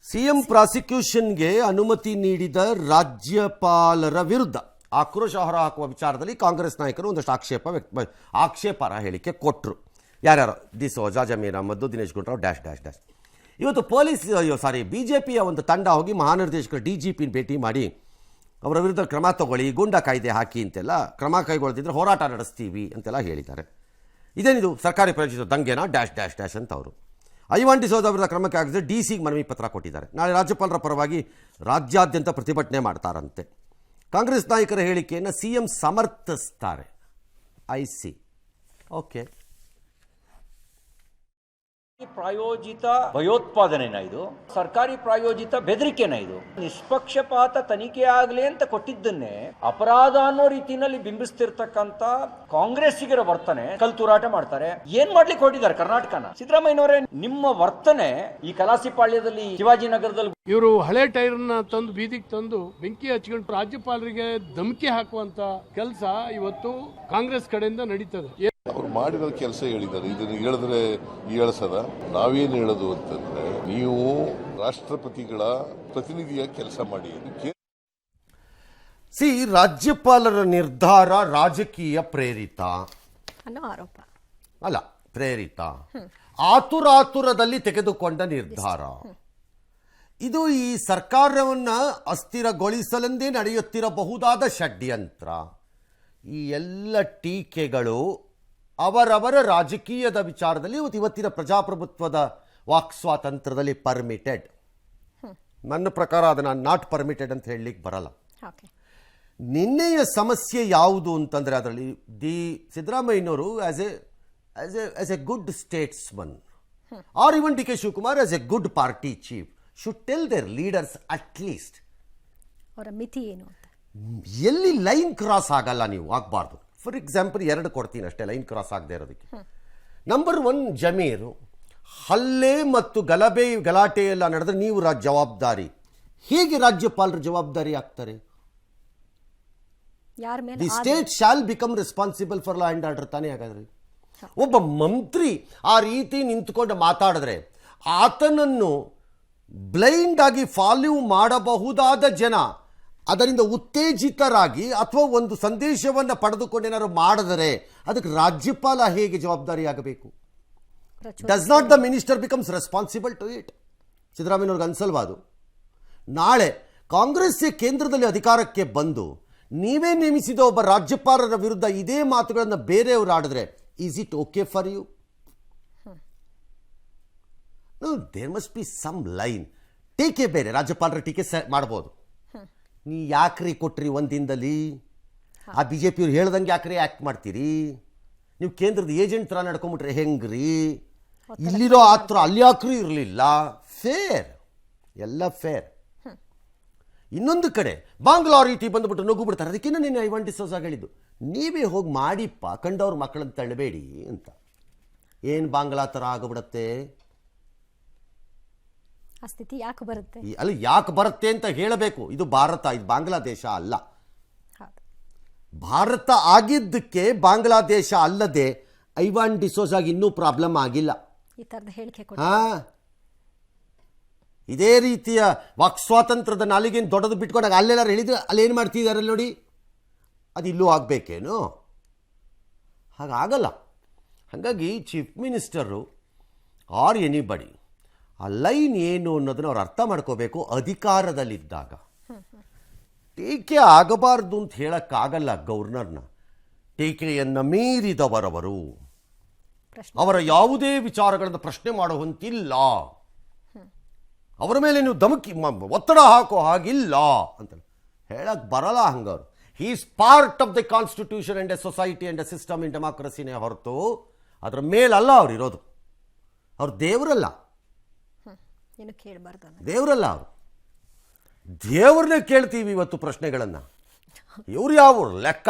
CM ಪ್ರಾಸಿಕ್ಯೂಷನ್ಗೆ ಅನುಮತಿ ನೀಡಿದ ರಾಜ್ಯಪಾಲರ ವಿರುದ್ಧ ಆಕ್ರೋಶ ಹೊರಹಾಕುವ ವಿಚಾರದಲ್ಲಿ ಕಾಂಗ್ರೆಸ್ ನಾಯಕರು ಒಂದಷ್ಟು ಆಕ್ಷೇಪಾರ್ಹ ಹೇಳಿಕೆ ಕೊಟ್ಟರು. ಯಾರ್ಯಾರು D'Souza, Zameer Ahmed, Dinesh Gundu Rao dash dash dash. ಇವತ್ತು ಬಿಜೆಪಿಯ ಒಂದು ತಂಡ ಹೋಗಿ ಮಹಾನಿರ್ದೇಶಕರು DGP ಭೇಟಿ ಮಾಡಿ ಅವರ ವಿರುದ್ಧ ಕ್ರಮ ತಗೊಳ್ಳಿ, ಗೂಂಡಾ ಕಾಯ್ದೆ ಹಾಕಿ ಅಂತೆಲ್ಲ, ಕ್ರಮ ಕೈಗೊಳ್ಳದಿದ್ರೆ ಹೋರಾಟ ನಡೆಸ್ತೀವಿ ಅಂತೆಲ್ಲ ಹೇಳಿದ್ದಾರೆ. ಇದೇನಿದು ಸರ್ಕಾರಿ ಪ್ರಾಯೋಜಿತ ದಂಗೆನಾ ಡ್ಯಾಶ್ ಡ್ಯಾಶ್ ಡ್ಯಾಶ್ ಅಂತ ಅವರು ಐವಾನ್ ಡಿಸೋಜಾ ವಿರುದ್ಧ ಕ್ರಮಕ್ಕೆ ಆಗಿದ್ರೆ DCಗೆ ಮನವಿ ಪತ್ರ ಕೊಟ್ಟಿದ್ದಾರೆ. ನಾಳೆ ರಾಜ್ಯಪಾಲರ ಪರವಾಗಿ ರಾಜ್ಯಾದ್ಯಂತ ಪ್ರತಿಭಟನೆ ಮಾಡ್ತಾರಂತೆ. ಕಾಂಗ್ರೆಸ್ ನಾಯಕರ ಹೇಳಿಕೆಯನ್ನು CM ಸಮರ್ಥಿಸ್ತಾರೆ. IC okay. ಪ್ರಾಯೋಜಿತ ಭಯೋತ್ಪಾದನೆನ ಇದು? ಸರ್ಕಾರಿ ಪ್ರಾಯೋಜಿತ ಬೆದರಿಕೆನ ಇದು? ನಿಷ್ಪಕ್ಷಪಾತ ತನಿಖೆ ಆಗಲಿ ಅಂತ ಕೊಟ್ಟಿದ್ದನ್ನೇ ಅಪರಾಧ ಅನ್ನೋ ರೀತಿಯಲ್ಲಿ ಬಿಂಬಿಸ್ತಿರ್ತಕ್ಕಂತ ಕಾಂಗ್ರೆಸ್ಸಿಗರ ವರ್ತನೆ ಕಲ್ತುರಾಟ ಮಾಡ್ತಾರೆ. ಏನ್ ಮಾಡ್ಲಿಕ್ಕೆ ಹೊರಟಿದ್ದಾರೆ ಕರ್ನಾಟಕನ? ಸಿದ್ದರಾಮಯ್ಯನವರೇ, ನಿಮ್ಮ ವರ್ತನೆ ಈ ಕಲಾಸಿಪಾಳ್ಯದಲ್ಲಿ, ಶಿವಾಜಿನಗರದಲ್ಲಿ ಇವರು ಹಳೆ ಟೈರ್ನ ತಂದು ಬೀದಿಗೆ ತಂದು ಬೆಂಕಿ ಹಚ್ಕೊಂಡು ರಾಜ್ಯಪಾಲರಿಗೆ ಧಮಕಿ ಹಾಕುವಂತ ಕೆಲಸ ಇವತ್ತು ಕಾಂಗ್ರೆಸ್ ಕಡೆಯಿಂದ ನಡೀತದೆ. ಅವ್ರು ಮಾಡಿರೋ ಕೆಲಸ ಹೇಳಿದ್ದಾರೆ. ಇದನ್ನು ಹೇಳಿದ್ರೆ ಹೇಳಿಸದ ನಾವೇನು ಹೇಳೋದು ಅಂತಂದ್ರೆ, ನೀವು ರಾಷ್ಟ್ರಪತಿಗಳ ಪ್ರತಿನಿಧಿಯ ಕೆಲಸ ಮಾಡಿ. ರಾಜ್ಯಪಾಲರ ನಿರ್ಧಾರ ರಾಜಕೀಯ ಪ್ರೇರಿತ ಅನ್ನೋ ಆರೋಪ ಅಲ್ಲ, ಪ್ರೇರಿತ ಆತುರಾತುರದಲ್ಲಿ ತೆಗೆದುಕೊಂಡ ನಿರ್ಧಾರ. ಇದು ಈ ಸರ್ಕಾರವನ್ನ ಅಸ್ಥಿರಗೊಳಿಸಲೆಂದೇ ನಡೆಯುತ್ತಿರಬಹುದಾದ ಷಡ್ಯಂತ್ರ. ಈ ಎಲ್ಲ ಟೀಕೆಗಳು ಅವರವರ ರಾಜಕೀಯದ ವಿಚಾರದಲ್ಲಿ ಇವತ್ತಿನ ಪ್ರಜಾಪ್ರಭುತ್ವದ ವಾಕ್ ಸ್ವಾತಂತ್ರ್ಯದಲ್ಲಿ ಪರ್ಮಿಟೆಡ್. ನನ್ನ ಪ್ರಕಾರ ಅದನ್ನು ನಾಟ್ ಪರ್ಮಿಟೆಡ್ ಅಂತ ಹೇಳಲಿಕ್ಕೆ ಬರಲ್ಲ. ನಿನ್ನೆಯ ಸಮಸ್ಯೆ ಯಾವುದು ಅಂತಂದರೆ, ಅದರಲ್ಲಿ ಸಿದ್ದರಾಮಯ್ಯನವರು as a good statesman or even DK Shivakumar as a good party chief should tell their leaders at least ಅವರ ಮಿತಿ ಏನು ಅಂತ. ಎಲ್ಲಿ ಲೈನ್ ಕ್ರಾಸ್ ಆಗಲ್ಲ ನೀವು ಆಗಬಾರ್ದು. ಫಾರ್ ಎಕ್ಸಾಂಪಲ್ 2 ಕೊಡ್ತೀನಿ ಅಷ್ಟೇ ಲೈನ್ ಕ್ರಾಸ್ ಆಗದೆ ಇರೋದಕ್ಕೆ. ನಂಬರ್ 1, ಜಮೀರು ಹಲ್ಲೆ ಮತ್ತು ಗಲಾಟೆ ಎಲ್ಲ ನಡೆದ್ರೆ ನೀವು ಜವಾಬ್ದಾರಿ. ಹೇಗೆ ರಾಜ್ಯಪಾಲರು ಜವಾಬ್ದಾರಿ ಆಗ್ತಾರೆ? The state shall become responsible for law and order ತಾನೇ. ಹಾಗಾದ್ರೆ ಒಬ್ಬ ಮಂತ್ರಿ ಆ ರೀತಿ ನಿಂತ್ಕೊಂಡು ಮಾತಾಡಿದ್ರೆ ಆತನನ್ನು ಬ್ಲೈಂಡ್ ಆಗಿ ಫಾಲೋ ಮಾಡಬಹುದಾದ ಜನ ಅದರಿಂದ ಉತ್ತೇಜಿತರಾಗಿ ಅಥವಾ ಒಂದು ಸಂದೇಶವನ್ನು ಪಡೆದುಕೊಂಡು ಏನಾದ್ರು ಮಾಡಿದರೆ ಅದಕ್ಕೆ ರಾಜ್ಯಪಾಲ ಹೇಗೆ ಜವಾಬ್ದಾರಿ ಆಗಬೇಕು? Does not the minister becomes responsible to it? ಸಿದ್ದರಾಮಯ್ಯವ್ರಿಗೆ ಅನ್ಸಲ್ವಾ ಅದು? ನಾಳೆ ಕಾಂಗ್ರೆಸ್ ಕೇಂದ್ರದಲ್ಲಿ ಅಧಿಕಾರಕ್ಕೆ ಬಂದು ನೀವೇ ನೇಮಿಸಿದ ಒಬ್ಬ ರಾಜ್ಯಪಾಲರ ವಿರುದ್ಧ ಇದೇ ಮಾತುಗಳನ್ನು ಬೇರೆಯವರು ಆಡಿದ್ರೆ is it okay for you? There must be some line. ಟೀಕೆ ಬೇರೆ, ರಾಜ್ಯಪಾಲರ ಟೀಕೆ ಮಾಡ್ಬೋದು. ನೀ ಯಾಕ್ರಿ ಕೊಟ್ರಿ ಒಂದಿನದಲ್ಲಿ? ಆ BJPಯವ್ರು ಹೇಳ್ದಂಗೆ ಯಾಕ್ರಿ ಆ್ಯಕ್ಟ್ ಮಾಡ್ತೀರಿ? ನೀವು ಕೇಂದ್ರದ ಏಜೆಂಟ್ ಥರ ನಡ್ಕೊಂಬಿಟ್ರೆ ಹೆಂಗ್ರಿ? ಇಲ್ಲಿರೋ ಆತ್ರ ಅಲ್ಲಿ ಯಾಕ್ರಿ ಇರಲಿಲ್ಲ? ಫೇರ್, ಎಲ್ಲ ಫೇರ್. ಇನ್ನೊಂದು ಕಡೆ ಬಾಂಗ್ಲಾ ರೀತಿ ಬಂದುಬಿಟ್ಟು ನುಗ್ಗು ಬಿಡ್ತಾರೆ. ಅದಕ್ಕಿಂತ ನೀನು ಐವಾನ್ ಡಿಸೋಜಾ ಹೇಳಿದ್ದು, ನೀವೇ ಹೋಗಿ ಮಾಡಿಪ್ಪ, ಕಂಡವ್ರ ಮಕ್ಕಳನ್ನ ತಳ್ಳಬೇಡಿ ಅಂತ. ಏನು ಬಾಂಗ್ಲಾ ಥರ ಆಗಿಬಿಡತ್ತೆ? ಆ ಸ್ಥಿತಿ ಯಾಕೆ ಬರುತ್ತೆ? ಅಲ್ಲಿ ಯಾಕೆ ಬರುತ್ತೆ ಅಂತ ಹೇಳಬೇಕು. ಇದು ಭಾರತ, ಇದು ಬಾಂಗ್ಲಾದೇಶ ಅಲ್ಲ. ಭಾರತ ಆಗಿದ್ದಕ್ಕೆ ಬಾಂಗ್ಲಾದೇಶ ಅಲ್ಲದೆ ಐವಾನ್ ಡಿಸೋಜಾಗಿ ಇನ್ನೂ ಪ್ರಾಬ್ಲಮ್ ಆಗಿಲ್ಲ. ಈ ಥರದ ಹೇಳಿಕೆ ಇದೇ ರೀತಿಯ ವಾಕ್ ಸ್ವಾತಂತ್ರ್ಯದ ನಾಲಿಗೆಯನ್ನು ದೊಡ್ಡದು ಬಿಟ್ಕೊಂಡಾಗ ಅಲ್ಲೆಲ್ಲಾರು ಹೇಳಿದ್ರೆ ಅಲ್ಲೇನು ಮಾಡ್ತಿದ್ದಾರೆ ನೋಡಿ, ಅದು ಇಲ್ಲೂ ಆಗಬೇಕೇನು? ಹಾಗಾಗಲ್ಲ. ಹಾಗಾಗಿ ಚೀಫ್ ಮಿನಿಸ್ಟರು ಆರ್ ಎನಿಬಡಿ ಆ ಲೈನ್ ಏನು ಅನ್ನೋದನ್ನ ಅವ್ರು ಅರ್ಥ ಮಾಡ್ಕೋಬೇಕು. ಅಧಿಕಾರದಲ್ಲಿದ್ದಾಗ ಟೀಕೆ ಆಗಬಾರ್ದು ಅಂತ ಹೇಳಕ್ಕಾಗಲ್ಲ ಗವರ್ನರ್ನ. ಟೀಕೆಯನ್ನು ಮೀರಿದವರವರು ಅವರ ಯಾವುದೇ ವಿಚಾರಗಳನ್ನು ಪ್ರಶ್ನೆ ಮಾಡುವಂತಿಲ್ಲ. ಅವರ ಮೇಲೆ ನೀವು ಒತ್ತಡ ಹಾಕೋ ಹಾಗಿಲ್ಲ ಅಂತ ಹೇಳಕ್ ಬರಲ್ಲ. ಹಂಗವ್ರು he is part of the constitution and a society and a system in ಡೆಮಾಕ್ರಸಿನೇ ಹೊರತು ಅದರ ಮೇಲಲ್ಲ ಅವ್ರು ಇರೋದು. ಅವ್ರು ದೇವರಲ್ಲ, ದೇವರಲ್ಲ. ಅವರು ದೇವ್ರನ್ನೇ ಕೇಳ್ತೀವಿ ಇವತ್ತು ಪ್ರಶ್ನೆಗಳನ್ನು. ಇವ್ರು ಯಾವ ಲೆಕ್ಕ?